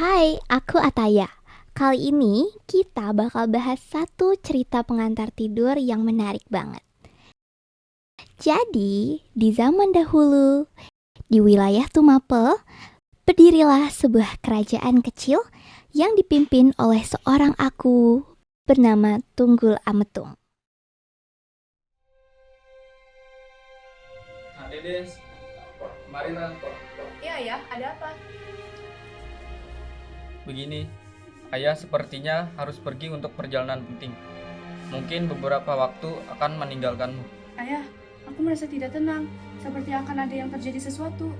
Hai, aku Ataya. Kali ini kita bakal bahas satu cerita pengantar tidur yang menarik banget. Jadi, di zaman dahulu, di wilayah Tumapel, berdirilah sebuah kerajaan kecil yang dipimpin oleh seorang aku bernama Tunggul Ametung. Nah, Dedes, kemarin Iya ya, ada apa? begini, ayah sepertinya harus pergi untuk perjalanan penting. Mungkin beberapa waktu akan meninggalkanmu. Ayah, aku merasa tidak tenang, seperti akan ada yang terjadi sesuatu.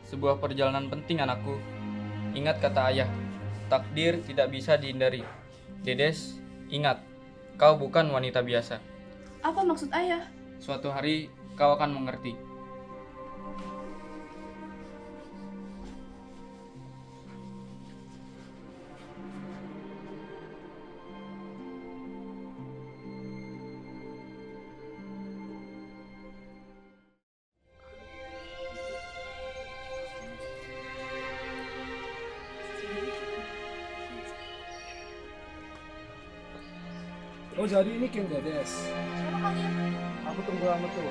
Sebuah perjalanan penting anakku. Ingat kata ayah, takdir tidak bisa dihindari. Dedes, ingat, kau bukan wanita biasa. Apa maksud ayah? Suatu hari kau akan mengerti. Oh jadi ini King Dedes. Siapa kalian? Aku tunggu lama tuh.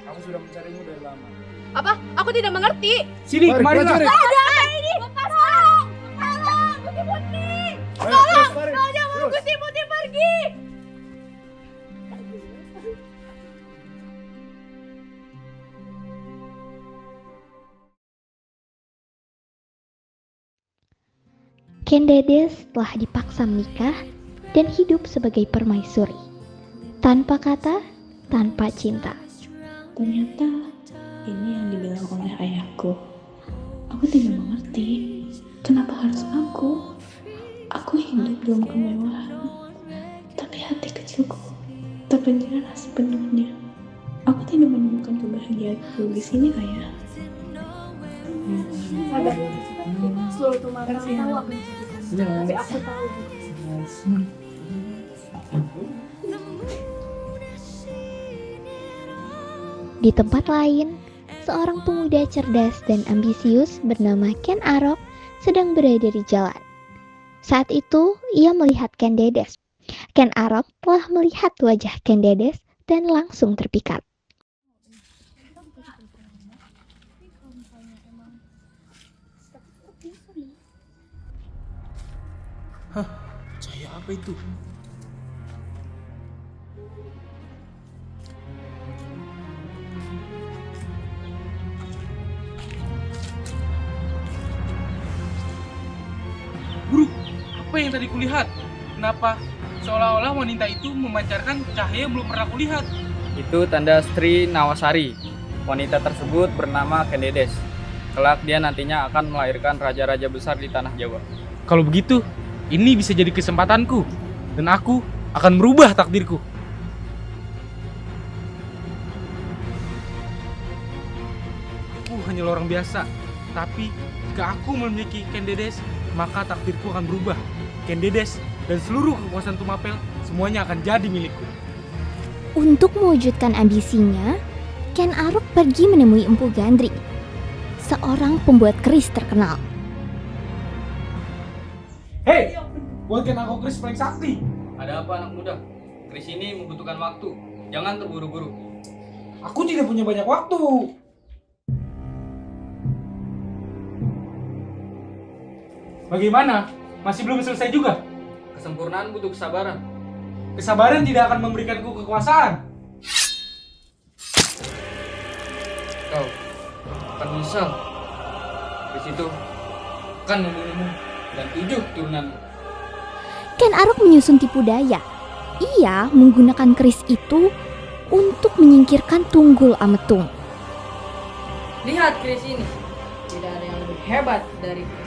Aku sudah mencarimu dari lama. Apa? Aku tidak mengerti. Sini, kemari lah. Ada apa ini? Tolong! Tolong! Gusti Putri! Tolong! Jangan Gusti Putri pergi! Ken Dedes telah dipaksa menikah dan hidup sebagai permaisuri. Tanpa kata, tanpa cinta. Ternyata ini yang dibilang oleh ayahku. Aku tidak mengerti kenapa harus aku. Aku hidup dalam kemewahan, tapi hati kecilku terpenjara sepenuhnya. Aku tidak menemukan kebahagiaanku di sini, ayah. Sabar ya, seluruh Tumapel tahu apa yang terjadi. Tapi aku tahu. Di tempat lain, seorang pemuda cerdas dan ambisius bernama Ken Arok sedang berada di jalan. Saat itu, ia melihat Ken Dedes. Ken Arok telah melihat wajah Ken Dedes dan langsung terpikat. Cahaya apa itu? Guru, apa yang tadi kulihat? Kenapa seolah-olah wanita itu memancarkan cahaya yang belum pernah kulihat? Itu tanda Sri Nawasari. Wanita tersebut bernama Ken Dedes. Kelak dia nantinya akan melahirkan raja-raja besar di tanah Jawa. Kalau begitu, ini bisa jadi kesempatanku. Dan aku akan merubah takdirku. Aku hanyalah orang biasa. Tapi jika aku memiliki Ken Dedes, maka takdirku akan berubah. Ken Dedes dan seluruh kekuasaan Tumapel semuanya akan jadi milikku. Untuk mewujudkan ambisinya, Ken Arok pergi menemui Empu Gandri, seorang pembuat keris terkenal. Hei, buatkan aku keris paling sakti. Ada apa anak muda? Keris ini membutuhkan waktu. Jangan terburu-buru. Aku tidak punya banyak waktu. Bagaimana? Masih belum selesai juga? Kesempurnaan butuh kesabaran. Kesabaran tidak akan memberikanku kekuasaan. Kau akan menyesal. Di situ akan membunuhmu dan 7 turunanmu. Ken Arok menyusun tipu daya. Ia menggunakan keris itu untuk menyingkirkan Tunggul Ametung. Lihat keris ini, tidak ada yang lebih hebat dari keris.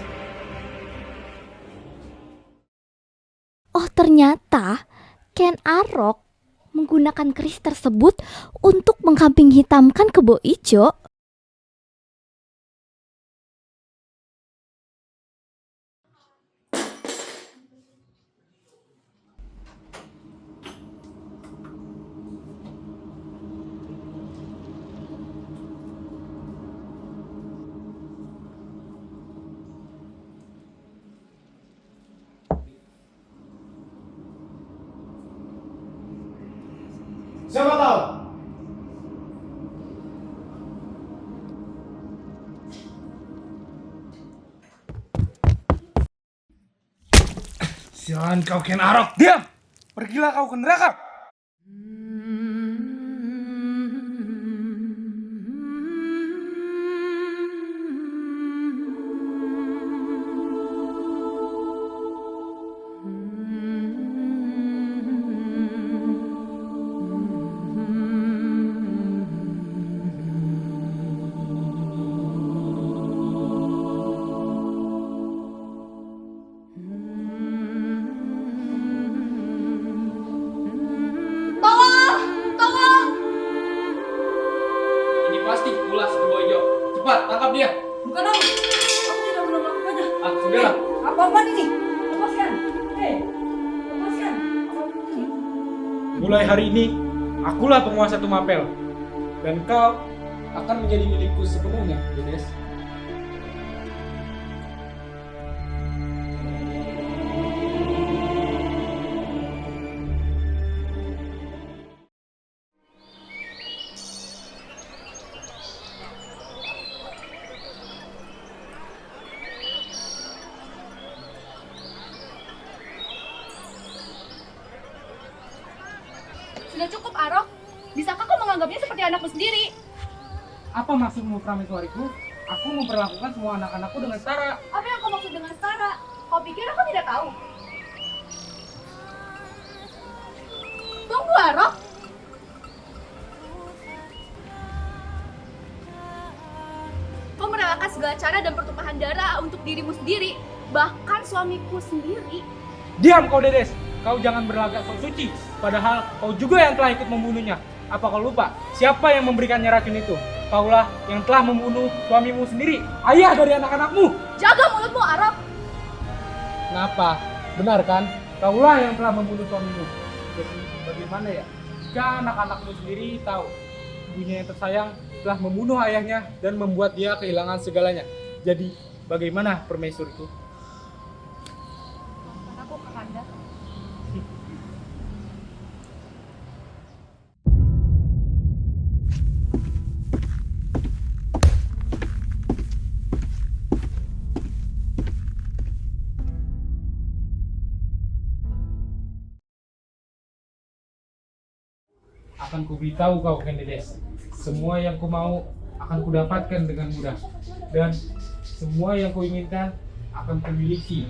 Oh, ternyata Ken Arok menggunakan keris tersebut untuk mengkambing hitamkan kebo ijo. Siapa kau? Sialan kau Ken Arok, diam! Pergilah kau ke neraka! Ini pasti ulah Sukoboyo. Cepat, tangkap dia. Bukan om. Aku tidak pernah melakukannya. Ah, sudahlah. Apa-apaan ini? Lepaskan. Hei, lepaskan. Apa-apaan ini? Mulai hari ini, akulah penguasa Tumapel. Dan kau akan menjadi milikku sepenuhnya, Dedes. Sudah cukup, Arok. Bisakah kau menganggapnya seperti anakmu sendiri? Apa maksudmu, prameswariku? Aku memperlakukan semua anak-anakku dengan setara. Apa yang kau maksud dengan setara? Kau pikir aku tidak tahu? Tunggu, Arok. Kau merelakan segala cara dan pertumpahan darah untuk dirimu sendiri, bahkan suamiku sendiri. Diam kau, Dedes! Kau jangan berlagak sok suci, padahal kau juga yang telah ikut membunuhnya. Apa kau lupa siapa yang memberikannya racun itu? Kaulah yang telah membunuh suamimu sendiri, ayah dari anak-anakmu. Jaga mulutmu, Arok. Kenapa? Benar kan? Kaulah yang telah membunuh suamimu. Jadi bagaimana ya jika anak-anakmu sendiri tahu ibunya yang tersayang telah membunuh ayahnya dan membuat dia kehilangan segalanya? Jadi bagaimana, permaisuriku? Maafkan aku, Kakanda. Akan kuberitahu kau, Ken Dedes. Semua yang ku mau akan kudapatkan dengan mudah, dan semua yang ku inginkan akan kumiliki.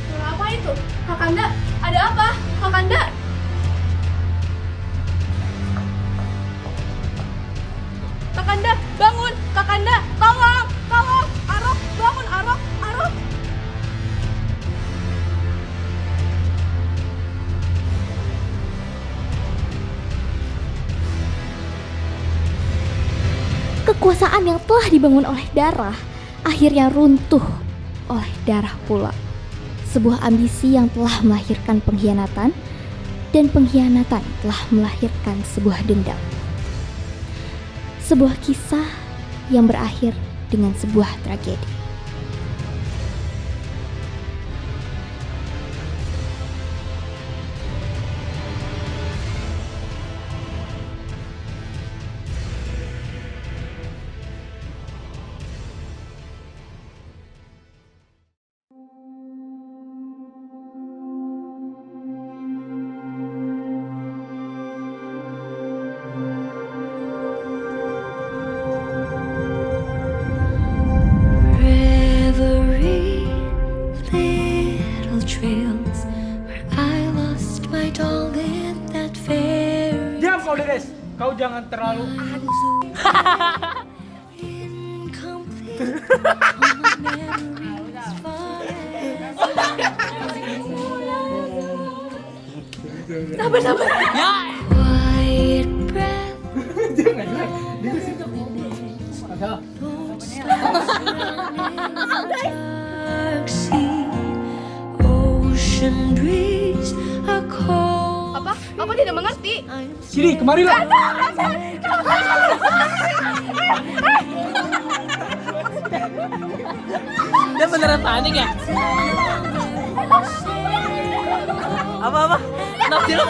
Suara apa itu? Kakanda, ada apa? Kakanda! Kakanda, bangun! Kakanda, tolong! Tolong! Arok, bangun! Arok! Arok! Kekuasaan yang telah dibangun oleh darah akhirnya runtuh oleh darah pula. Sebuah ambisi yang telah melahirkan pengkhianatan, dan pengkhianatan telah melahirkan sebuah dendam. Sebuah kisah yang berakhir dengan sebuah tragedi. Every little trails where I lost my doll in that fairy Diam kau, Dedes! Kau jangan terlalu incomplete. All my memories quiet breath. Dark sea, ocean breeze, a cold. Apa? Aku tidak mengerti. sini, kemarilah. Dia beneran panik ya? Say Apa? Kenapa sih lo?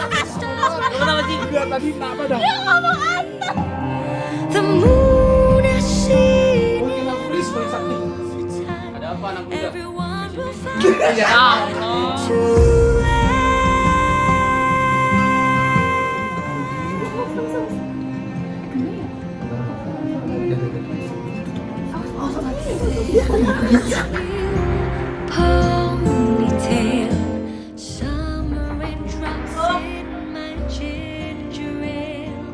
Kenapa sih? Lihat tadi kenapa dah? The moon is seen. Mungkin aku please paling sakti. Ada apa anak muda? Everyone will find Ya Allah. to ponytail, summer raindrops in my ginger ale.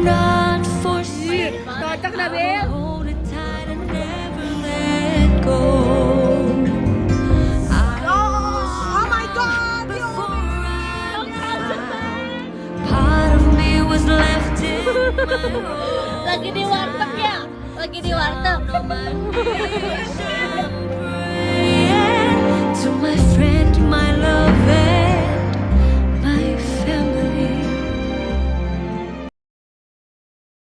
Not for sale. Kocak dah, Bel. Hold it tight and never let go. Oh my God! Part of me was left in my Lagi di warteg ya? Lagi di warteg. home.